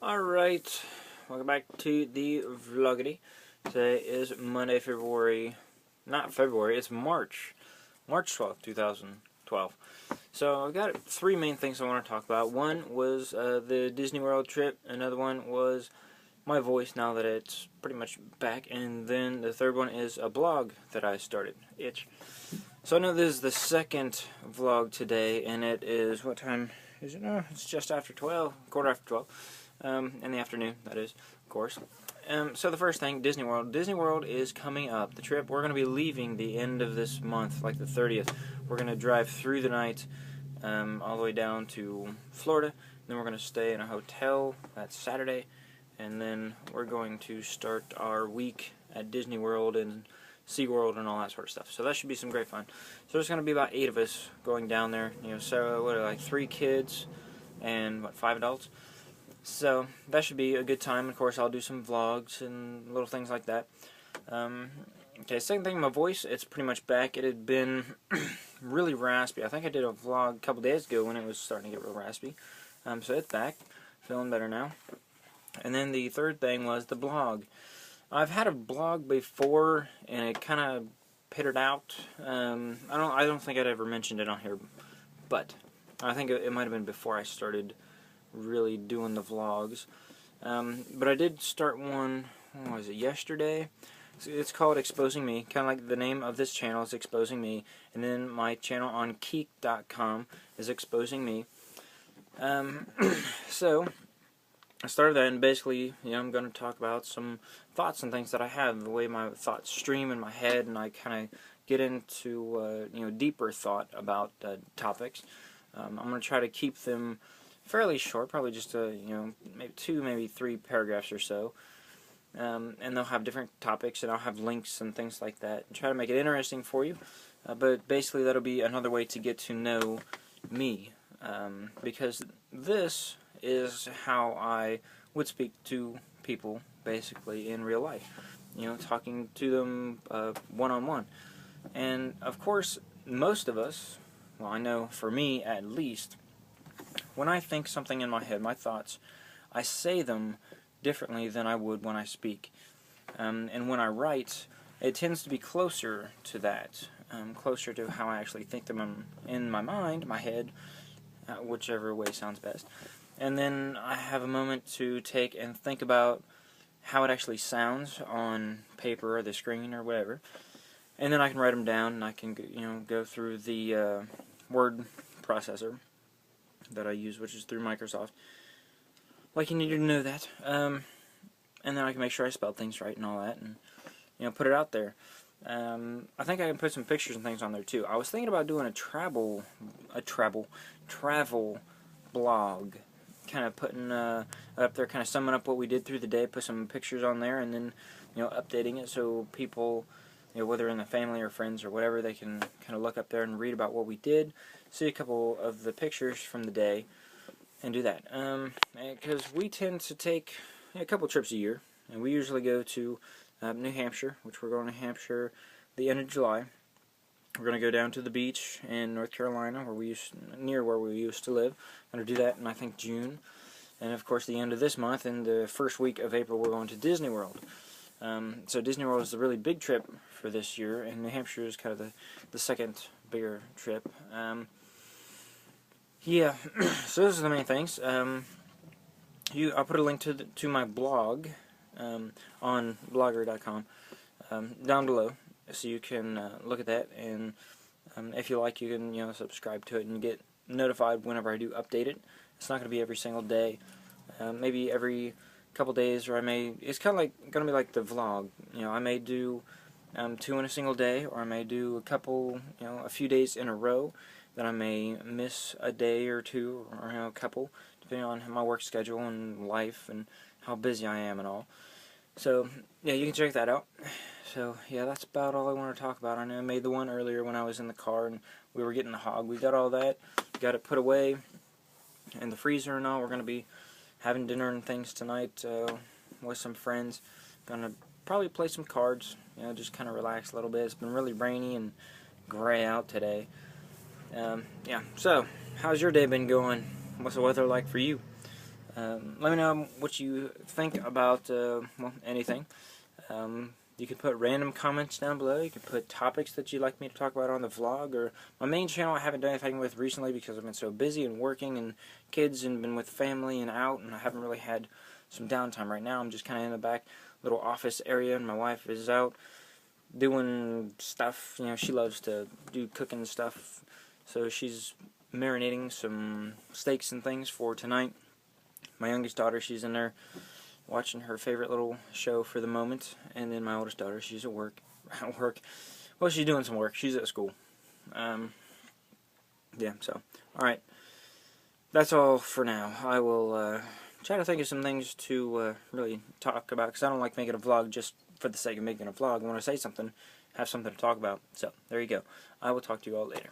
Alright, welcome back to the Vloggity. Today is Monday, it's March 12th, 2012. So I've got three main things I want to talk about. One was the Disney World trip, another one was my voice now that it's pretty much back, and then the third one is a blog that I started, Itch. So I know this is the second vlog today, and it is, what time is it now? It's just after 12, quarter after 12. In the afternoon, that is, of course. So the first thing, Disney World. Disney World is coming up. The trip, we're going to be leaving the end of this month, like the 30th. We're going to drive through the night all the way down to Florida. Then we're going to stay in a hotel. That's Saturday. And then we're going to start our week at Disney World and SeaWorld and all that sort of stuff. So that should be some great fun. So there's going to be about 8 of us going down there. You know, so what are like 3 kids and 5 adults. So that should be a good time. Of course, I'll do some vlogs and little things like that. Okay, second thing, my voice, it's pretty much back. It had been really raspy. I think I did a vlog a couple days ago when it was starting to get real raspy. So it's back, feeling better now. And then the third thing was the blog. I've had a blog before, and it kind of pittered out. I don't think I'd ever mentioned it on here, but I think it might have been before I started really doing the vlogs. But I did start one, what was it, yesterday? It's called Exposing Me, kind of like the name of this channel is Exposing Me, and then my channel on Keek.com is Exposing Me. So I started that, and basically, you know, I'm going to talk about some thoughts and things that I have, the way my thoughts stream in my head, and I kind of get into deeper thought about topics. I'm going to try to keep them fairly short, probably just maybe 2, maybe 3 paragraphs or so, and they'll have different topics, and I'll have links and things like that, and try to make it interesting for you. But basically, that'll be another way to get to know me, because this is how I would speak to people, basically, in real life. You know, talking to them one-on-one. And, of course, most of us, well, I know for me at least, when I think something in my head, my thoughts, I say them differently than I would when I speak. And when I write, it tends to be closer to that, closer to how I actually think them in my mind, my head, whichever way sounds best. And then I have a moment to take and think about how it actually sounds on paper or the screen or whatever. And then I can write them down, and I can go through the word processor that I use, which is through Microsoft. Like, you need to know that. And then I can make sure I spell things right and all that, and put it out there. I think I can put some pictures and things on there too. I was thinking about doing a travel blog, kind of putting up there, kind of summing up what we did through the day, put some pictures on there, and then updating it so people, whether in the family or friends or whatever, they can kind of look up there and read about what we did, see a couple of the pictures from the day, and do that. Because we tend to take a couple trips a year, and we usually go to New Hampshire, which we're going to Hampshire the end of July. We're going to go down to the beach in North Carolina, near where we used to live. I'm going to do that in, I think, June. And, of course, the end of this month, and the first week of April, we're going to Disney World. So Disney World is a really big trip for this year, and New Hampshire is kind of the second bigger trip. Yeah, so those are the main things. I'll put a link to my blog on blogger.com down below, so you can look at that, and if you like, you can subscribe to it and get notified whenever I do update it. It's not going to be every single day. Maybe every couple days, or it's kind of like going to be like the vlog. I may do 2 in a single day, or I may do a few days in a row. Then I may miss a day or 2, or a couple, depending on my work schedule and life and how busy I am and all. So yeah, you can check that out. So yeah, that's about all I want to talk about. I know I made the one earlier when I was in the car and we were getting the hog. We got all that, got it put away in the freezer and all. We're going to be having dinner and things tonight with some friends. Gonna probably play some cards, just kind of relax a little bit. It's been really rainy and gray out today. Yeah, so how's your day been going? What's the weather like for you? Let me know what you think about well, anything. You can put random comments down below. You can put topics that you'd like me to talk about on the vlog, or my main channel I haven't done anything with recently because I've been so busy and working and kids and been with family and out, and I haven't really had some downtime right now. I'm just kind of in the back little office area, and my wife is out doing stuff. You know, she loves to do cooking stuff, so she's marinating some steaks and things for tonight. My youngest daughter, she's in there watching her favorite little show for the moment, and then my oldest daughter, she's at work. Well, she's doing some work. She's at school. Yeah, so, alright. That's all for now. I will try to think of some things to really talk about, because I don't like making a vlog just for the sake of making a vlog. When I say something, have something to talk about. So, there you go. I will talk to you all later.